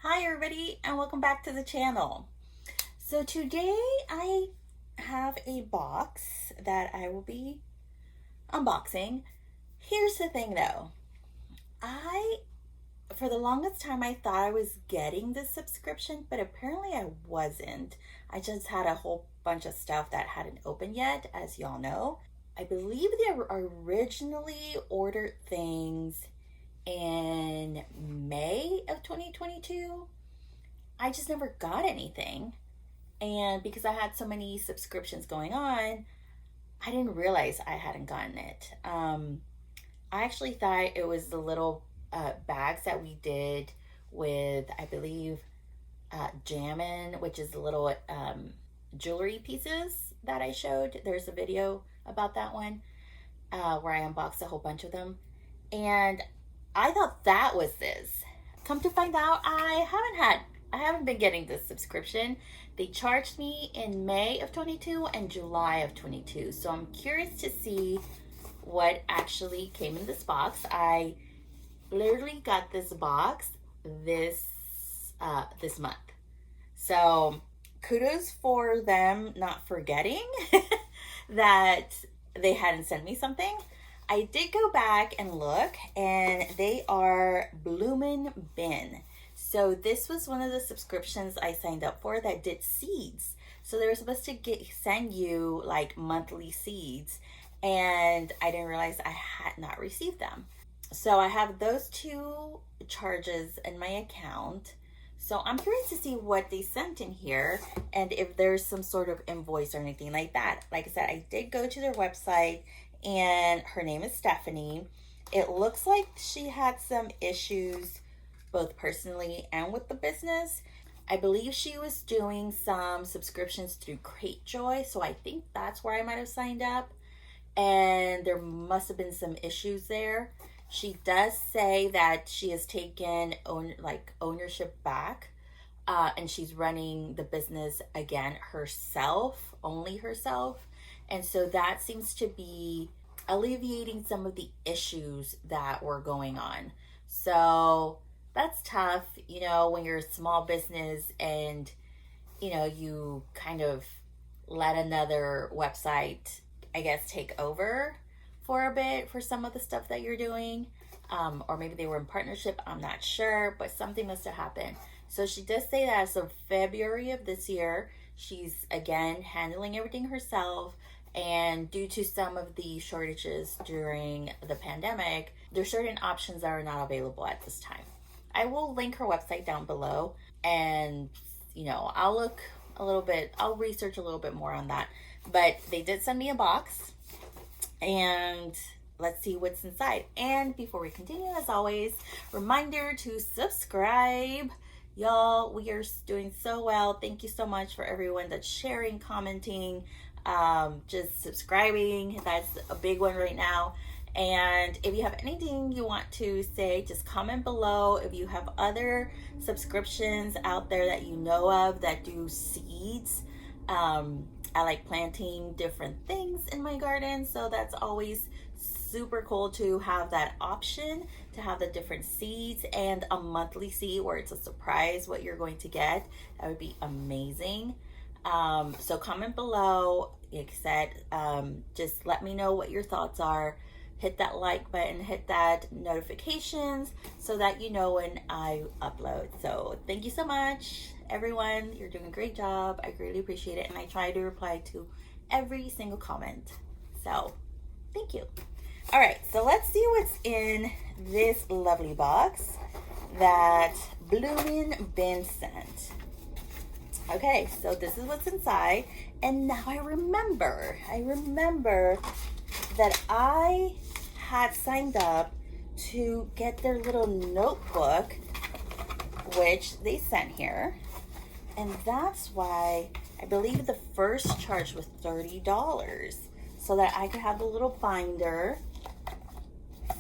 Hi everybody and welcome back to the channel. So today I have a box that I will be unboxing. Here's the thing though. For the longest time I thought I was getting this subscription, but apparently I wasn't. I just had a whole bunch of stuff that hadn't opened yet, as y'all know. I believe they originally ordered things in May of 2022. I just never got anything. And because I had so many subscriptions going on, I didn't realize I hadn't gotten it. I actually thought it was the little bags that we did with, I believe, Jammin, which is the little jewelry pieces that I showed. There's a video about that one where I unboxed a whole bunch of them. And I thought that was this. Come to find out, I haven't been getting this subscription. They charged me in May of 22 and July of 22. So I'm curious to see what actually came in this box. I literally got this box this month. So kudos for them not forgetting that they hadn't sent me something. I did go back and look, and they are Bloomin Bin. So this was one of the subscriptions I signed up for that did seeds. So they were supposed to send you like monthly seeds, and I didn't realize I had not received them. So I have those two charges in my account. So I'm curious to see what they sent in here and if there's some sort of invoice or anything like that. Like I said, I did go to their website, and her name is Stephanie. It looks like she had some issues both personally and with the business. I believe she was doing some subscriptions through Cratejoy, so I think that's where I might have signed up, and there must have been some issues there. She does say that she has taken ownership back, and she's running the business again herself, only herself. And so that seems to be alleviating some of the issues that were going on. So that's tough, when you're a small business and, you kind of let another website, I guess, take over for a bit for some of the stuff that you're doing. Or maybe they were in partnership, I'm not sure, but something must have happened. So she does say that as of February of this year, she's again handling everything herself. And due to some of the shortages during the pandemic, there's certain options that are not available at this time. I will link her website down below, and I'll research a little bit more on that. But they did send me a box, and let's see what's inside. And before we continue, as always, reminder to subscribe. Y'all, we are doing so well. Thank you so much for everyone that's sharing, commenting, just subscribing. That's a big one right now. And if you have anything you want to say, just comment below. If you have other subscriptions out there that you know of that do seeds, I like planting different things in my garden, so that's always super cool to have that option, to have the different seeds and a monthly seed where it's a surprise what you're going to get. That would be amazing. So comment below. Like I said, just let me know what your thoughts are. Hit that like button, hit that notifications so that you know when I upload. So thank you so much, everyone. You're doing a great job. I greatly appreciate it, and I try to reply to every single comment. So thank you. All right, so let's see what's in this lovely box that Bloomin Bin sent. Okay, so this is what's inside, and now I remember that I had signed up to get their little notebook, which they sent here, and that's why I believe the first charge was $30, so that I could have the little binder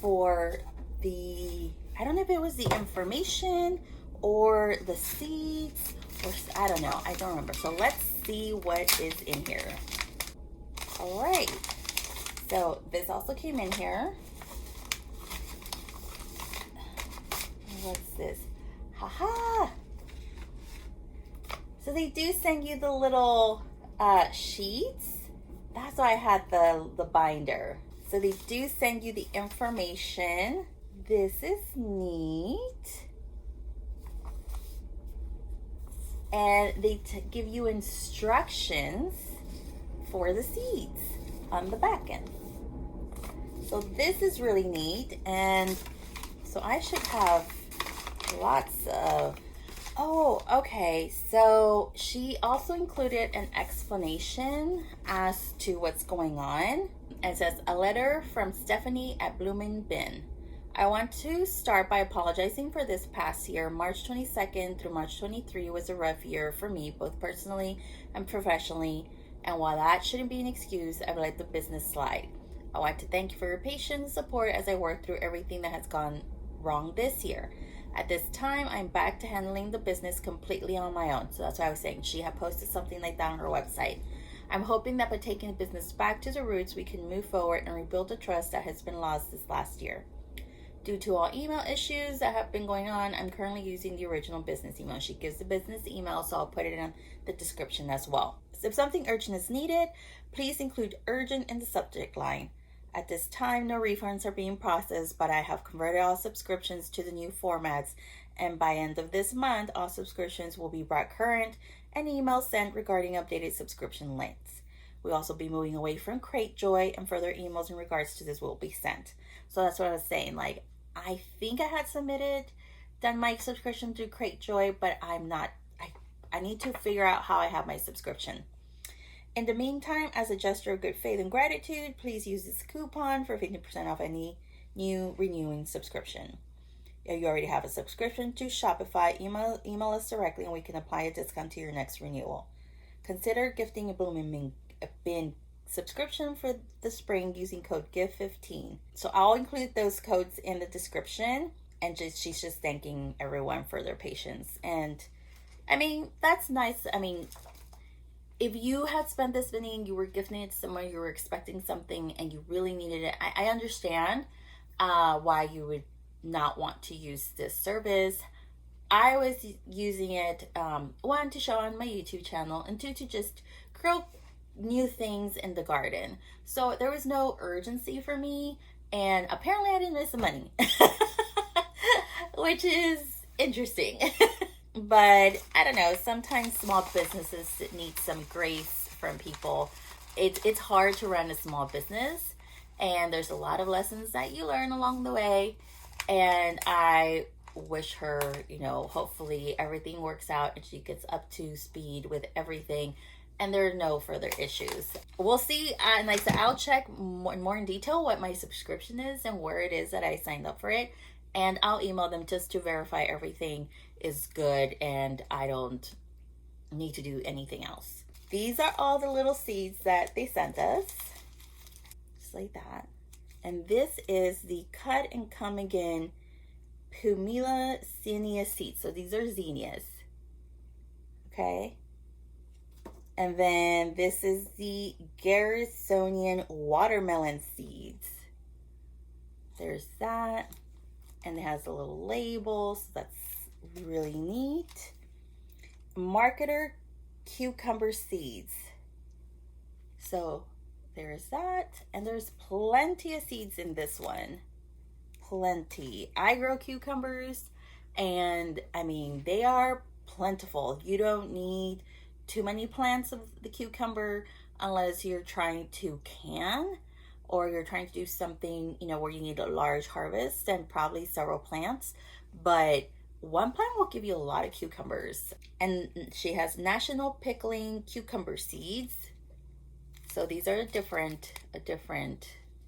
for the, I don't know if it was the information or the seeds, or I don't know, I don't remember. So let's see what is in here. All right, so this also came in here. What's this? Haha, So they do send you the little sheets. That's why I had the binder. So they do send you the information. This is neat. And they give you instructions for the seeds on the back end. So this is really neat. And so I should have lots of... Oh, okay. So she also included an explanation as to what's going on. It says, a letter from Stephanie at Bloomin Bin. I want to start by apologizing for this past year. March 22nd through March 23 was a rough year for me, both personally and professionally. And while that shouldn't be an excuse, I've let the business slide. I want to thank you for your patience and support as I work through everything that has gone wrong this year. At this time, I'm back to handling the business completely on my own. So that's what I was saying. She had posted something like that on her website. I'm hoping that by taking the business back to the roots, we can move forward and rebuild the trust that has been lost this last year. Due to all email issues that have been going on, I'm currently using the original business email. She gives the business email, so I'll put it in the description as well. If something urgent is needed, please include urgent in the subject line. At this time, no refunds are being processed, but I have converted all subscriptions to the new formats, and by end of this month, all subscriptions will be brought current and emails sent regarding updated subscription links. We'll also be moving away from Cratejoy, and further emails in regards to this will be sent. So that's what I was saying. Like, I think I had done my subscription through Cratejoy, but I'm not. I need to figure out how I have my subscription. In the meantime, as a gesture of good faith and gratitude, please use this coupon for 50% off any new renewing subscription. If you already have a subscription to Shopify, email us directly and we can apply a discount to your next renewal. Consider gifting a Bloomin Bin subscription for the spring using code GIVE15. So I'll include those codes in the description, and she's just thanking everyone for their patience. And I mean, that's nice. I mean, if you had spent this money and you were gifting it to someone, you were expecting something and you really needed it, I understand why you would not want to use this service. I was using it, one, to show on my YouTube channel, and two, to just grow new things in the garden. So there was no urgency for me, and apparently I didn't miss the money, which is interesting. But I don't know, sometimes small businesses need some grace from people. It's hard to run a small business, and there's a lot of lessons that you learn along the way. And I wish her, hopefully everything works out and she gets up to speed with everything and there are no further issues. We'll see. And like I said, I'll check more in detail what my subscription is and where it is that I signed up for it. And I'll email them just to verify everything is good and I don't need to do anything else. These are all the little seeds that they sent us. Just like that. And this is the Cut and Come Again Pumila zinnia seeds. So these are zinnias. Okay. And then this is the Garrisonian watermelon seeds. There's that. And it has a little label, so that's really neat. Marketer cucumber seeds. So there's that. And there's plenty of seeds in this one. Plenty. I grow cucumbers, and I mean, they are plentiful. You don't need too many plants of the cucumber unless you're trying to can, or you're trying to do something, where you need a large harvest and probably several plants. But one plant will give you a lot of cucumbers. And she has National Pickling Cucumber Seeds. So these are a different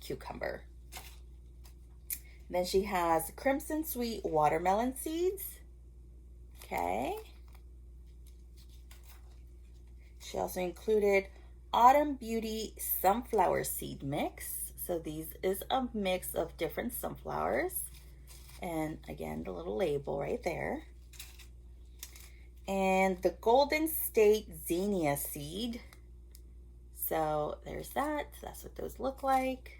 cucumber. Then she has Crimson Sweet Watermelon Seeds. Okay. She also included Autumn Beauty Sunflower Seed Mix. So these is a mix of different sunflowers. And again, the little label right there. And the Golden State Zinnia Seed. So there's that. That's what those look like.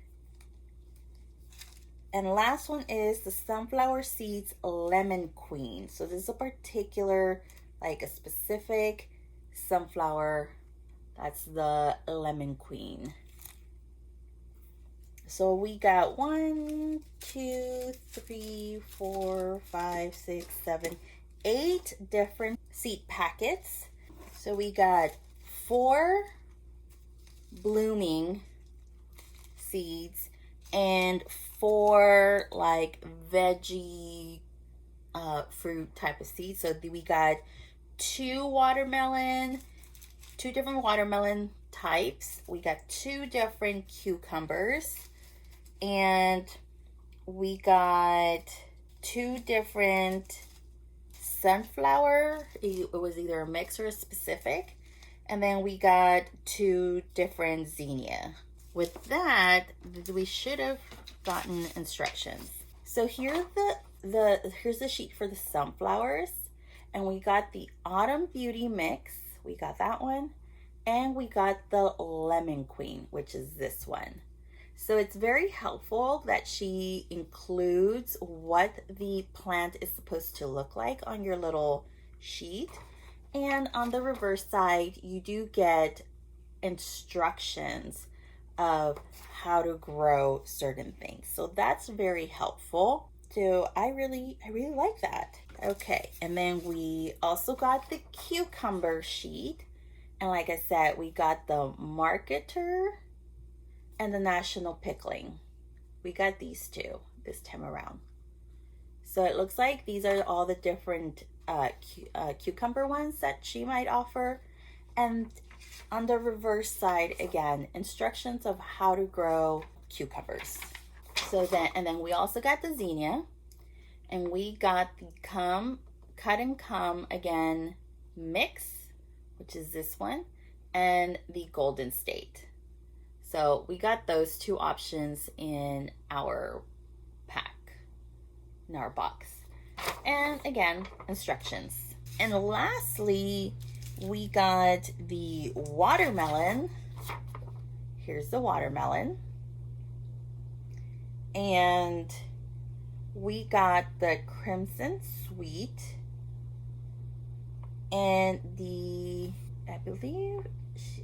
And last one is the Sunflower Seeds Lemon Queen. So this is a particular, a specific sunflower. That's the Lemon Queen. So we got 1, 2, 3, 4, 5, 6, 7, 8 different seed packets. So we got 4 blooming seeds and 4 like veggie fruit type of seeds. So we got 2 different watermelon types. We got 2 different cucumbers, and we got 2 different sunflower. It was either a mix or a specific. And then we got 2 different zinnia. With that, we should have gotten instructions. So here's the sheet for the sunflowers, and we got the Autumn Beauty Mix. We got that one, and we got the Lemon Queen, which is this one. So it's very helpful that she includes what the plant is supposed to look like on your little sheet. And on the reverse side, you do get instructions of how to grow certain things. So that's very helpful. So I really like that. Okay, and then we also got the cucumber sheet. And like I said, we got the marketer and the national pickling. We got these 2 this time around. So it looks like these are all the different cucumber ones that she might offer. And on the reverse side, again, instructions of how to grow cucumbers. So then we also got the zinnia, and we got the cut and come again mix, which is this one, and the Golden State. So we got those 2 options in our pack, in our box. And again, instructions. And lastly, we got the watermelon. Here's the watermelon. And we got the Crimson Sweet and I believe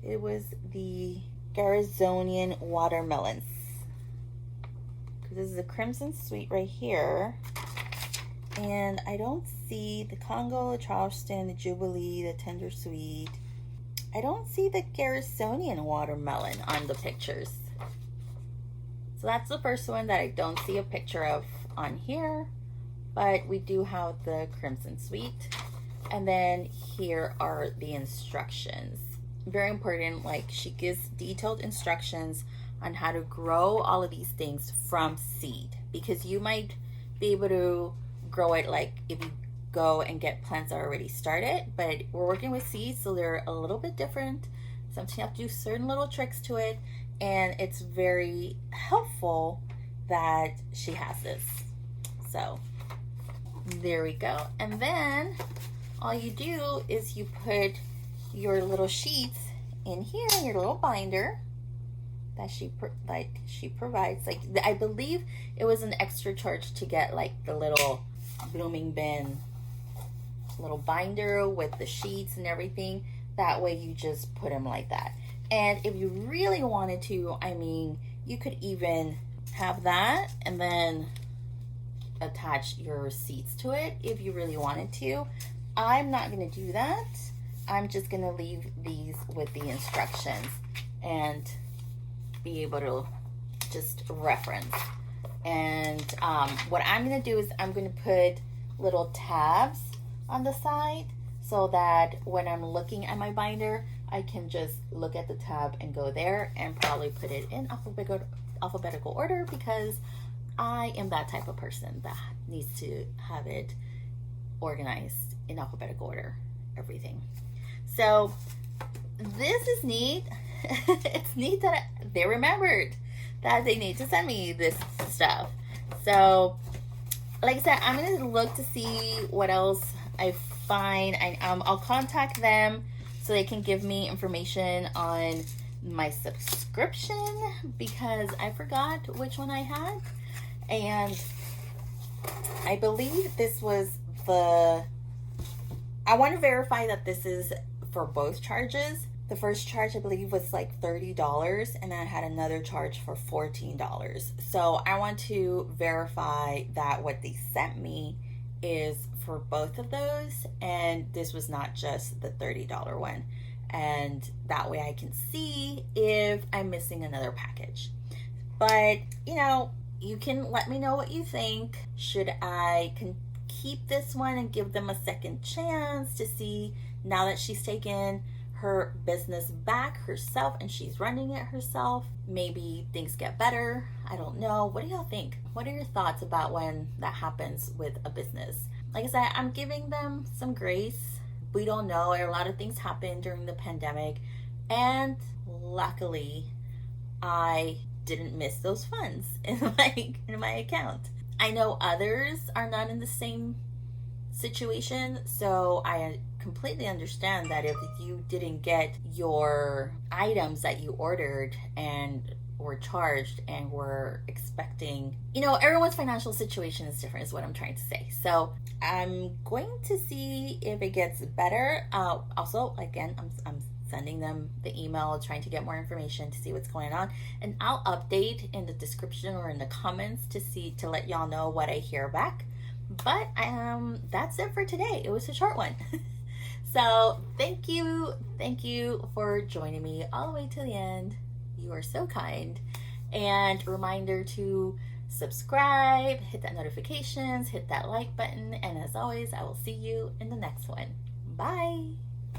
it was the Arizonian watermelons. This is the Crimson Sweet right here. And I don't see the Congo, the Charleston, the Jubilee, the Tender Sweet. I don't see the Garrisonian watermelon on the pictures. So that's the first one that I don't see a picture of on here. But we do have the Crimson Sweet. And then here are the instructions. Very important, like she gives detailed instructions on how to grow all of these things from seed. Because you might be able to grow it like if you go and get plants that are already started, but we're working with seeds, so they're a little bit different. Sometimes you have to do certain little tricks to it, and it's very helpful that she has this. So there we go. And then all you do is you put your little sheets in here, your little binder that she provides. Like, I believe it was an extra charge to get like the little Bloomin Bin little binder with the sheets and everything. That way you just put them like that. And if you really wanted to, I mean, you could even have that and then attach your receipts to it if you really wanted to. I'm not going to do that. I'm just going to leave these with the instructions and be able to just reference. And what I'm going to do is I'm going to put little tabs on the side so that when I'm looking at my binder, I can just look at the tab and go there and probably put it in alphabetical order, because I am that type of person that needs to have it organized in alphabetical order, everything. So this is neat. It's neat that they remembered that they need to send me this stuff. So like I said, I'm going to look to see what else I find. I'll contact them so they can give me information on my subscription, because I forgot which one I had. And I believe this was I want to verify that this is for both charges. The first charge, I believe, was like $30, and then I had another charge for $14. So I want to verify that what they sent me is for both of those, and this was not just the $30 one. And that way I can see if I'm missing another package. But, you can let me know what you think. Should I keep this one and give them a second chance to see, now that she's taken her business back herself and she's running it herself, maybe things get better? I don't know. What do y'all think? What are your thoughts about when that happens with a business? Like I said, I'm giving them some grace. We don't know. A lot of things happened during the pandemic, and luckily I didn't miss those funds in my account. I know others are not in the same situation, so I completely understand that if you didn't get your items that you ordered and were charged and were expecting, everyone's financial situation is different, is what I'm trying to say. So I'm going to see if it gets better. Also, again, I'm sending them the email, trying to get more information to see what's going on, and I'll update in the description or in the comments to let y'all know what I hear back. But that's it for today. It was a short one. So thank you for joining me all the way to the end. You are so kind. And reminder to subscribe, hit that notifications, hit that like button, and as always, I will see you in the next one. Bye.